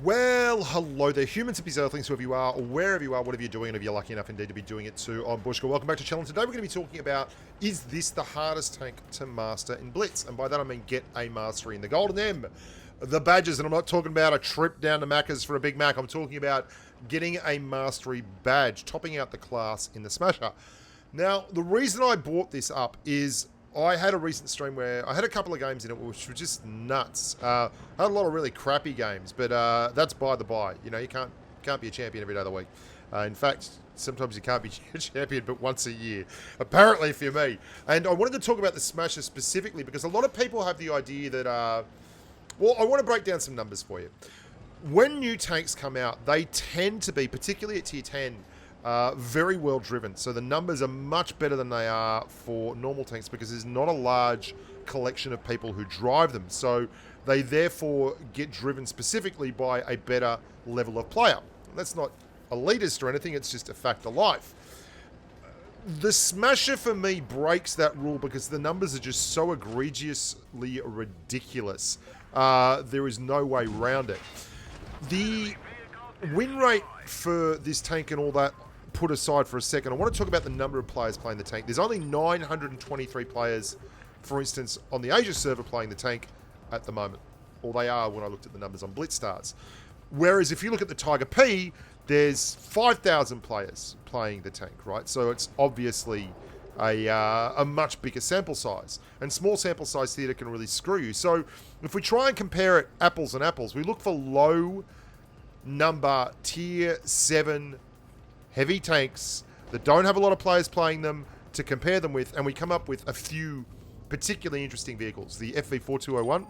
Well, hello there, humans, hippies, earthlings, whoever you are, or wherever you are, whatever you're doing, and if you're lucky enough indeed to be doing it too, I'm Bushka. Welcome back to Challenge. Today we're going to be talking about, is this the hardest tank to master in Blitz? And by that I mean get a mastery in the Golden M, the badges, and I'm not talking about a trip down to Macca's for a Big Mac, I'm talking about getting a mastery badge, topping out the class in the Smasher. Now, the reason I brought this up is I had a recent stream where I had a couple of games in it which were just nuts. I had a lot of really crappy games, but that's by the by. You know, you can't be a champion every day of the week. In fact, sometimes you can't be a champion but once a year, apparently for me. And I wanted to talk about the Smasher specifically because a lot of people have the idea that, well, I want to break down some numbers for you. When new tanks come out, they tend to be, particularly at tier 10, very well driven. So the numbers are much better than they are for normal tanks because there's not a large collection of people who drive them. So they therefore get driven specifically by a better level of player. That's not elitist or anything, it's just a fact of life. The Smasher for me breaks that rule because the numbers are just so egregiously ridiculous. There is no way around it. The win rate for this tank and all that put aside for a second, I want to talk about the number of players playing the tank. There's only 923 players, for instance, on the Asia server playing the tank at the moment. Or they are when I looked at the numbers on Blitz Stars. Whereas if you look at the Tiger P, there's 5,000 players playing the tank, right? So it's obviously a much bigger sample size. And small sample size theatre can really screw you. So if we try and compare it apples and apples, we look for low number tier 7 heavy tanks that don't have a lot of players playing them to compare them with, and we come up with a few particularly interesting vehicles. The FV4201,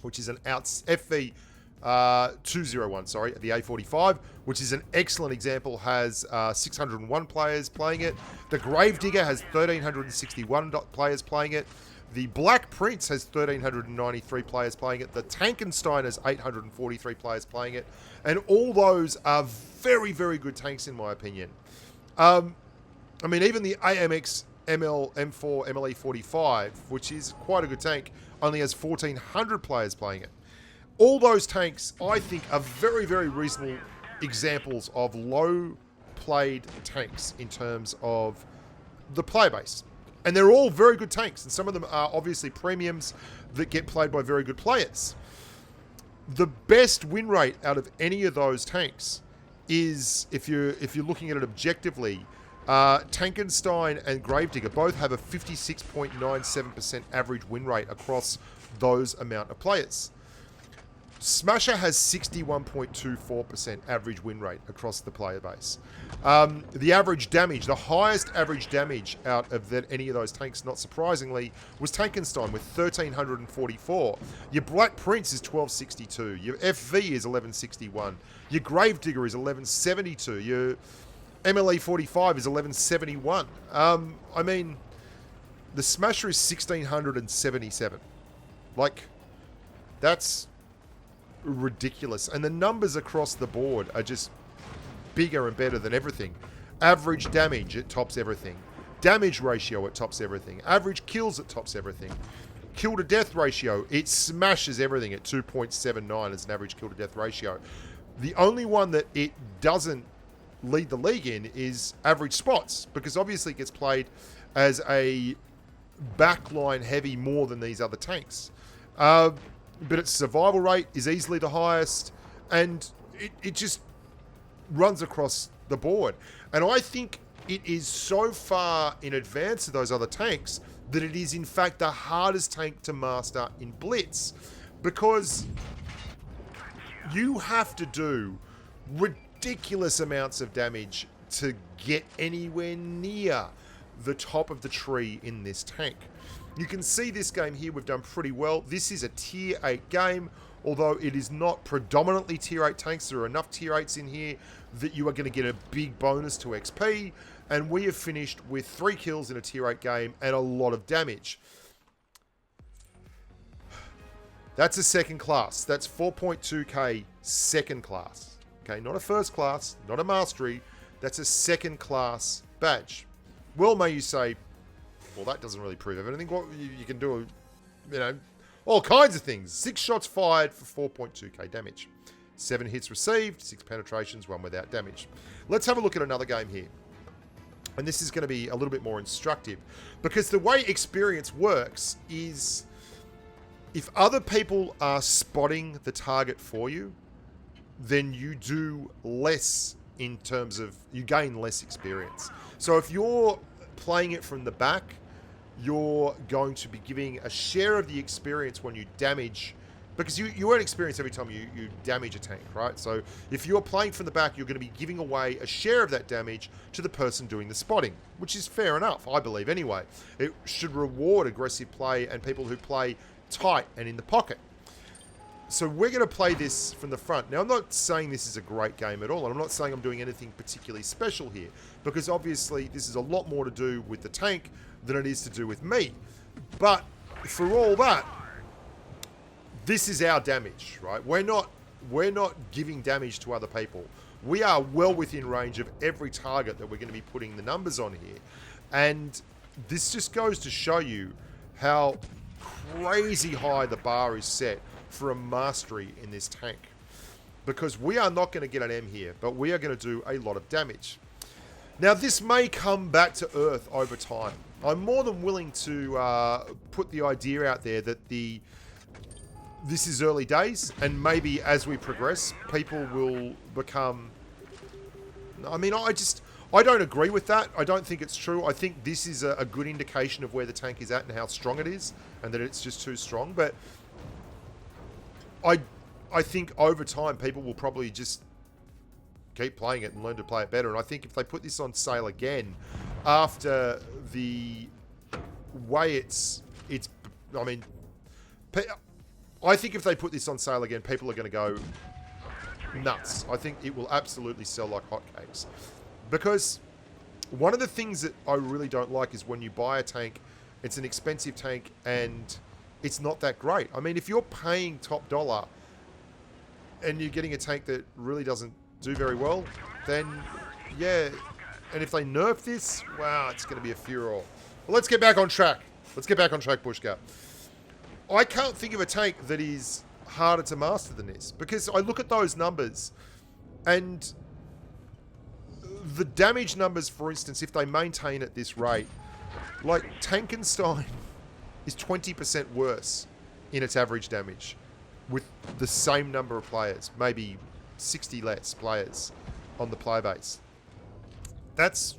which is an FV201, sorry, the A45, which is an excellent example, has 601 players playing it. The Gravedigger has 1,361 players playing it. The Black Prince has 1,393 players playing it. The Tankenstein has 843 players playing it. And all those are very, very good tanks in my opinion. I mean, even the AMX ML M4 MLE45, which is quite a good tank, only has 1,400 players playing it. All those tanks, I think, are very, very reasonable examples of low-played tanks in terms of the player base. And they're all very good tanks, and some of them are obviously premiums that get played by very good players. The best win rate out of any of those tanks is, if you're looking at it objectively, Tankenstein and Gravedigger both have a 56.97% average win rate across those amount of players. Smasher has 61.24% average win rate across the player base. The average damage, the highest average damage out of any of those tanks, not surprisingly, was Tankenstein with 1,344. Your Black Prince is 1,262. Your FV is 1,161. Your Gravedigger is 1,172. Your MLE45 is 1,171. I mean, the Smasher is 1,677. Like, that's ridiculous. And the numbers across the board are just bigger and better than everything. Average damage, it tops everything. Damage ratio, it tops everything. Average kills, it tops everything. Kill to death ratio, it smashes everything at 2.79 as an average kill to death ratio. The only one that it doesn't lead the league in is average spots, because obviously it gets played as a backline heavy more than these other tanks. But its survival rate is easily the highest, and it just runs across the board. And I think it is so far in advance of those other tanks that it is in fact the hardest tank to master in Blitz, because you have to do ridiculous amounts of damage to get anywhere near the top of the tree in this tank. You can see this game here, we've done pretty well. This is a tier 8 game, although it is not predominantly tier 8 tanks. There are enough tier 8s in here that you are going to get a big bonus to XP, and we have finished with 3 kills in a tier 8 game and a lot of damage. That's a second class. That's 4.2k second class. Okay, not a first class, not a mastery. That's a second class badge. Well, may you say, well, that doesn't really prove anything. What you can do, all kinds of things. 6 shots fired for 4.2k damage. 7 hits received, 6 penetrations, 1 without damage. Let's have a look at another game here. And this is going to be a little bit more instructive. Because the way experience works is if other people are spotting the target for you, then you do less in terms of, you gain less experience. So if you're playing it from the back, you're going to be giving a share of the experience when you damage, because you earn experience every time you damage a tank, right? So if you're playing from the back, you're going to be giving away a share of that damage to the person doing the spotting, which is fair enough, I believe anyway. It should reward aggressive play and people who play tight and in the pocket. So we're going to play this from the front. Now, I'm not saying this is a great game at all, and I'm not saying I'm doing anything particularly special here, because obviously this is a lot more to do with the tank than it is to do with me. But for all that, this is our damage, right? We're not giving damage to other people. We are well within range of every target that we're going to be putting the numbers on here. And this just goes to show you how crazy high the bar is set for a mastery in this tank, because we are not going to get an M here, but we are going to do a lot of damage. Now, this may come back to earth over time. I'm more than willing to put the idea out there that this is early days, and maybe as we progress, people will become... I mean, I don't agree with that. I don't think it's true. I think this is a good indication of where the tank is at and how strong it is, and that it's just too strong. But I think over time, people will probably just keep playing it and learn to play it better. And I think if they put this on sale again, after the way I mean, I think if they put this on sale again, people are going to go nuts. I think it will absolutely sell like hotcakes. Because one of the things that I really don't like is when you buy a tank, it's an expensive tank, and it's not that great. I mean, if you're paying top dollar and you're getting a tank that really doesn't do very well, then yeah. And if they nerf this, wow, it's going to be a furor. Well, let's get back on track. Let's get back on track, Bushka. I can't think of a tank that is harder to master than this, because I look at those numbers, and the damage numbers, for instance, if they maintain at this rate, like Tankenstein is 20% worse in its average damage with the same number of players, maybe 60 less players on the player base. That's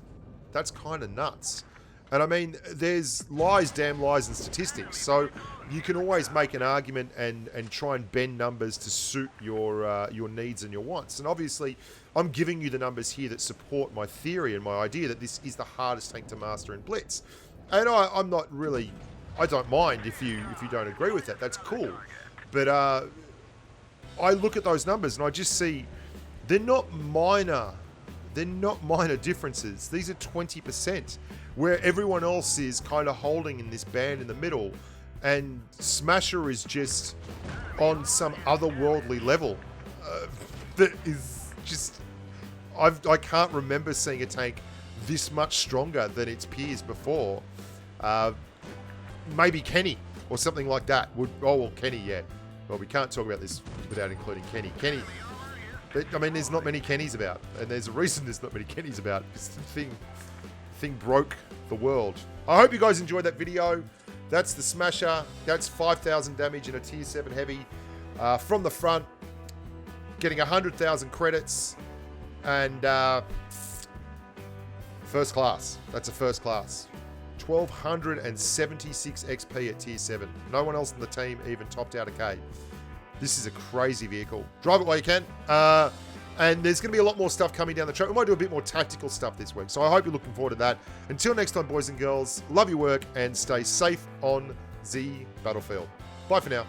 kind of nuts. And I mean, there's lies, damn lies, and statistics. So you can always make an argument and try and bend numbers to suit your needs and your wants. And obviously, I'm giving you the numbers here that support my theory and my idea that this is the hardest tank to master in Blitz. And I'm not really... I don't mind if you don't agree with that. That's cool. But I look at those numbers and I just see they're not minor. They're not minor differences. These are 20%, where everyone else is kind of holding in this band in the middle, and Smasher is just on some otherworldly level. That is just... I can't remember seeing a tank this much stronger than its peers before. Maybe Kenny or something like that. Oh, well, Kenny, yeah. Well, we can't talk about this without including Kenny. Kenny, I mean, there's not many Kennys about, and there's a reason there's not many Kennys about, because the thing broke the world. I hope you guys enjoyed that video. That's the Smasher. That's 5,000 damage in a tier 7 heavy from the front, getting 100,000 credits, and first class. That's a first class. 1,276 XP at tier 7. No one else in the team even topped out a K. This is a crazy vehicle. Drive it while you can. And there's going to be a lot more stuff coming down the track. We might do a bit more tactical stuff this week. So I hope you're looking forward to that. Until next time, boys and girls, love your work and stay safe on the battlefield. Bye for now.